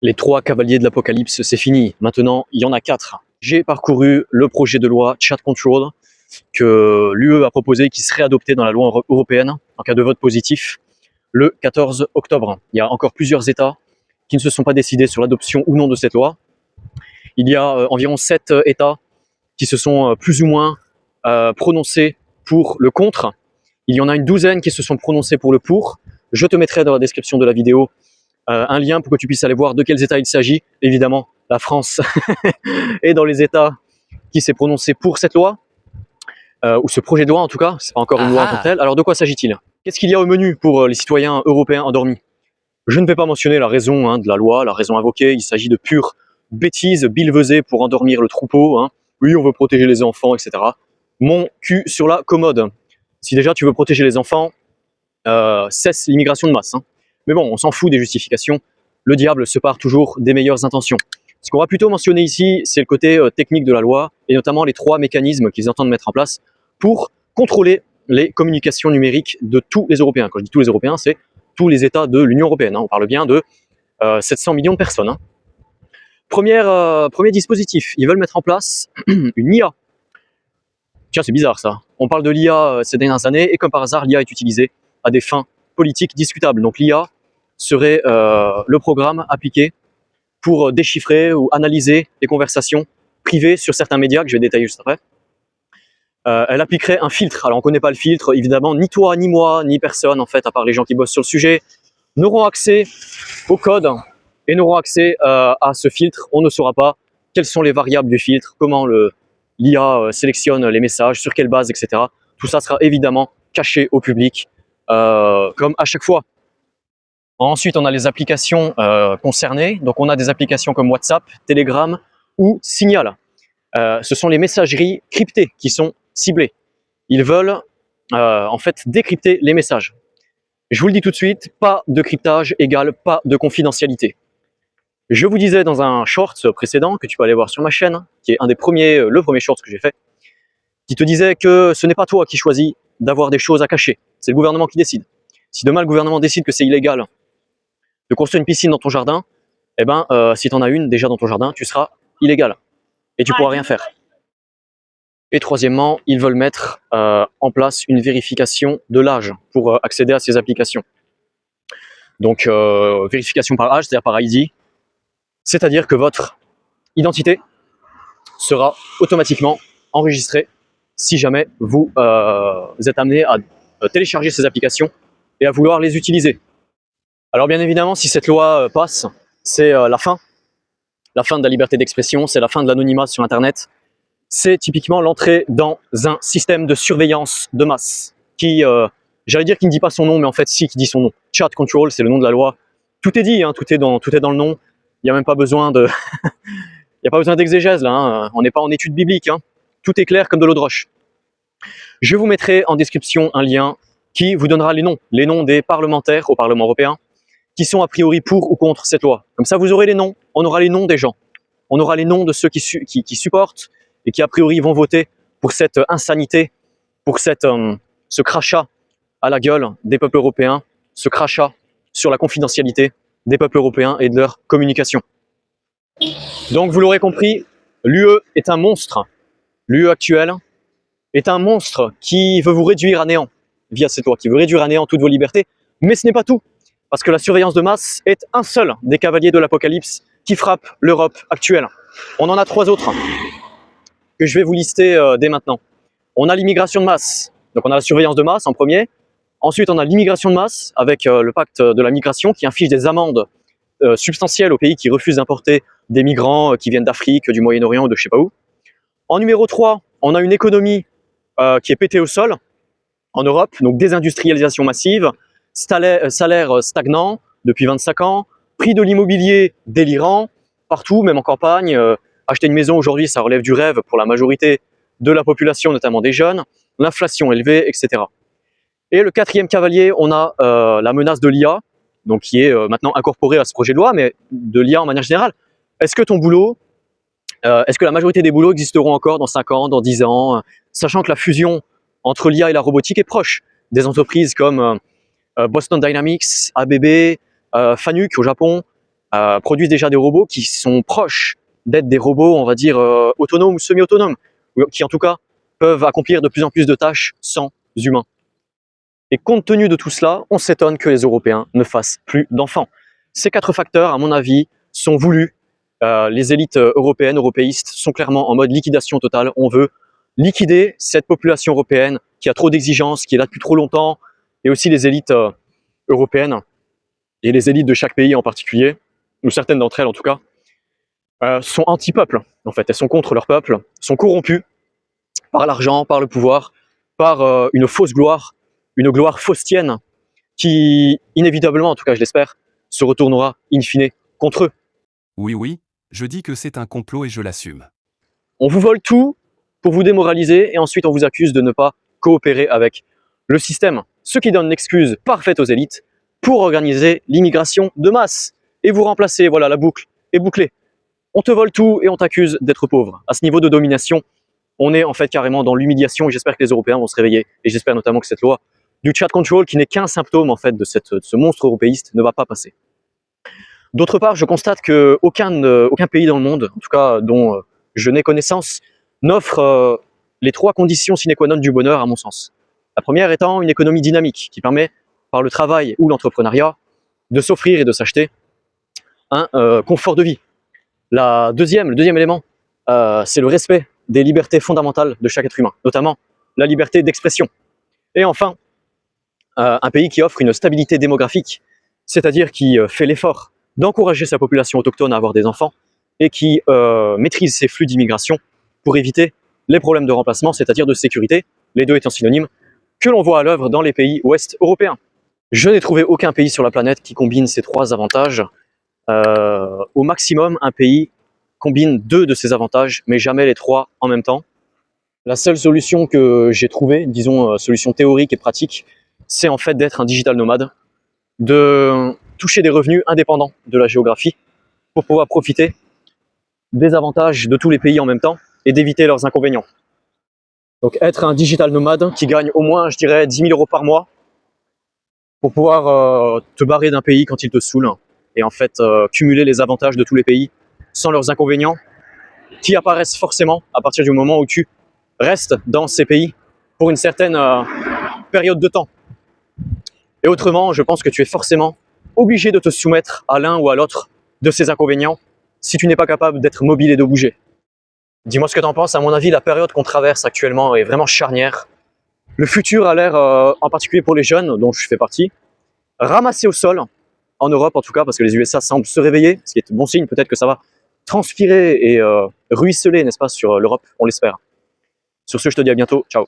Les 3 cavaliers de l'apocalypse, c'est fini. Maintenant, il y en a 4. J'ai parcouru le projet de loi Chat Control que l'UE a proposé, qui serait adopté dans la loi européenne en cas de vote positif le 14 octobre. Il y a encore plusieurs États qui ne se sont pas décidés sur l'adoption ou non de cette loi. Il y a environ 7 États qui se sont plus ou moins prononcés pour le contre. Il y en a une douzaine qui se sont prononcés pour le pour. Je te mettrai dans la description de la vidéo un lien pour que tu puisses aller voir de quels États il s'agit. Évidemment, la France est dans les États qui s'est prononcé pour cette loi, ou ce projet de loi en tout cas, c'est pas encore une loi en tant que telle. Alors de quoi s'agit-il? Qu'est-ce qu'il y a au menu pour les citoyens européens endormis? Je ne vais pas mentionner la raison de la loi, la raison invoquée, il s'agit de pure bêtises billevesées pour endormir le troupeau. Oui, on veut protéger les enfants, etc. Mon cul sur la commode. Si déjà tu veux protéger les enfants, cesse l'immigration de masse. Mais bon, on s'en fout des justifications. Le diable se part toujours des meilleures intentions. Ce qu'on va plutôt mentionner ici, c'est le côté technique de la loi, et notamment les 3 mécanismes qu'ils entendent mettre en place pour contrôler les communications numériques de tous les Européens. Quand je dis tous les Européens, c'est tous les États de l'Union européenne. On parle bien de 700 millions de personnes. Premier dispositif, ils veulent mettre en place une IA. Tiens, c'est bizarre ça. On parle de l'IA ces dernières années, et comme par hasard, l'IA est utilisée à des fins politiques discutables. Donc l'IA serait le programme appliqué pour déchiffrer ou analyser les conversations privées sur certains médias, que je vais détailler juste après. Elle appliquerait un filtre. Alors on ne connaît pas le filtre, évidemment, ni toi, ni moi, ni personne, en fait, à part les gens qui bossent sur le sujet, n'auront accès au code et n'auront accès à ce filtre. On ne saura pas quelles sont les variables du filtre, comment l'IA sélectionne les messages, sur quelle base, etc. Tout ça sera évidemment caché au public, comme à chaque fois. Ensuite, on a les applications concernées. Donc, on a des applications comme WhatsApp, Telegram ou Signal. Ce sont les messageries cryptées qui sont ciblées. Ils veulent en fait décrypter les messages. Je vous le dis tout de suite, pas de cryptage égale pas de confidentialité. Je vous disais dans un short précédent, que tu peux aller voir sur ma chaîne, qui est le premier short que j'ai fait, qui te disait que ce n'est pas toi qui choisis d'avoir des choses à cacher, c'est le gouvernement qui décide. Si demain le gouvernement décide que c'est illégal de construire une piscine dans ton jardin, eh ben, si tu en as une déjà dans ton jardin, tu seras illégal et tu pourras rien faire. Et troisièmement, ils veulent mettre en place une vérification de l'âge pour accéder à ces applications. Donc, vérification par âge, c'est-à-dire par ID, c'est-à-dire que votre identité sera automatiquement enregistrée si jamais vous êtes amené à télécharger ces applications et à vouloir les utiliser. Alors bien évidemment, si cette loi passe, c'est la fin de la liberté d'expression, c'est la fin de l'anonymat sur Internet. C'est typiquement l'entrée dans un système de surveillance de masse qui, j'allais dire qui ne dit pas son nom, mais en fait si, qui dit son nom. Chat Control, c'est le nom de la loi. Tout est dit, tout est dans le nom. Il n'y a même pas besoin de, il n'y a pas besoin d'exégèse là. On n'est pas en étude biblique. Tout est clair comme de l'eau de roche. Je vous mettrai en description un lien qui vous donnera les noms des parlementaires au Parlement européen qui sont a priori pour ou contre cette loi. Comme ça, vous aurez les noms, on aura les noms des gens. On aura les noms de ceux qui supportent et qui a priori vont voter pour cette insanité, pour ce crachat à la gueule des peuples européens, ce crachat sur la confidentialité des peuples européens et de leur communication. Donc vous l'aurez compris, l'UE est un monstre. L'UE actuelle est un monstre qui veut vous réduire à néant via cette loi, qui veut réduire à néant toutes vos libertés, mais ce n'est pas tout. Parce que la surveillance de masse est un seul des cavaliers de l'apocalypse qui frappe l'Europe actuelle. On en a 3 autres que je vais vous lister dès maintenant. On a l'immigration de masse, donc on a la surveillance de masse en premier. Ensuite, on a l'immigration de masse avec le pacte de la migration qui inflige des amendes substantielles aux pays qui refusent d'importer des migrants qui viennent d'Afrique, du Moyen-Orient ou de je sais pas où. En numéro 3, on a une économie qui est pétée au sol en Europe, donc désindustrialisation massive, salaire stagnant depuis 25 ans, prix de l'immobilier délirant, partout, même en campagne. Acheter une maison aujourd'hui, ça relève du rêve pour la majorité de la population, notamment des jeunes, l'inflation élevée, etc. Et le 4e cavalier, on a la menace de l'IA, donc qui est maintenant incorporée à ce projet de loi, mais de l'IA en manière générale. Est-ce que ton boulot, est-ce que la majorité des boulots existeront encore dans 5 ans, dans 10 ans, sachant que la fusion entre l'IA et la robotique est proche. Des entreprises comme Boston Dynamics, ABB, Fanuc au Japon, produisent déjà des robots qui sont proches d'être des robots, on va dire, autonomes ou semi-autonomes, ou qui en tout cas peuvent accomplir de plus en plus de tâches sans humains. Et compte tenu de tout cela, on s'étonne que les Européens ne fassent plus d'enfants. Ces 4 facteurs, à mon avis, sont voulus. Les élites européennes, européistes, sont clairement en mode liquidation totale. On veut liquider cette population européenne qui a trop d'exigences, qui est là depuis trop longtemps, et aussi les élites européennes, et les élites de chaque pays en particulier, ou certaines d'entre elles en tout cas, sont anti-peuple, en fait. Elles sont contre leur peuple, sont corrompues par l'argent, par le pouvoir, par une fausse gloire, une gloire faustienne qui, inévitablement, en tout cas je l'espère, se retournera in fine contre eux. Oui, je dis que c'est un complot et je l'assume. On vous vole tout pour vous démoraliser et ensuite on vous accuse de ne pas coopérer avec le système, ce qui donne l'excuse parfaite aux élites pour organiser l'immigration de masse et vous remplacer. Voilà, la boucle est bouclée. On te vole tout et on t'accuse d'être pauvre. À ce niveau de domination, on est en fait carrément dans l'humiliation et j'espère que les Européens vont se réveiller et j'espère notamment que cette loi du chat control, qui n'est qu'un symptôme en fait de ce monstre européiste, ne va pas passer. D'autre part, je constate qu'aucun pays dans le monde, en tout cas dont je n'ai connaissance, n'offre les 3 conditions sine qua non du bonheur à mon sens. La première étant une économie dynamique qui permet, par le travail ou l'entrepreneuriat, de s'offrir et de s'acheter un confort de vie. Le deuxième élément, c'est le respect des libertés fondamentales de chaque être humain, notamment la liberté d'expression. Et enfin, un pays qui offre une stabilité démographique, c'est-à-dire qui fait l'effort d'encourager sa population autochtone à avoir des enfants et qui maîtrise ses flux d'immigration pour éviter les problèmes de remplacement, c'est-à-dire de sécurité, les deux étant synonymes, que l'on voit à l'œuvre dans les pays ouest européens. Je n'ai trouvé aucun pays sur la planète qui combine ces 3 avantages. Au maximum, un pays combine 2 de ces avantages, mais jamais les 3 en même temps. La seule solution que j'ai trouvée, disons solution théorique et pratique, c'est en fait d'être un digital nomade, de toucher des revenus indépendants de la géographie pour pouvoir profiter des avantages de tous les pays en même temps et d'éviter leurs inconvénients. Donc être un digital nomade qui gagne au moins, je dirais, 10 000 € par mois pour pouvoir te barrer d'un pays quand il te saoule et en fait cumuler les avantages de tous les pays sans leurs inconvénients qui apparaissent forcément à partir du moment où tu restes dans ces pays pour une certaine période de temps. Et autrement, je pense que tu es forcément obligé de te soumettre à l'un ou à l'autre de ces inconvénients si tu n'es pas capable d'être mobile et de bouger. Dis-moi ce que tu en penses. À mon avis, la période qu'on traverse actuellement est vraiment charnière. Le futur a l'air, en particulier pour les jeunes, dont je fais partie, ramassé au sol, en Europe en tout cas, parce que les USA semblent se réveiller, ce qui est bon signe. Peut-être que ça va transpirer et ruisseler, n'est-ce pas, sur l'Europe, on l'espère. Sur ce, je te dis à bientôt. Ciao.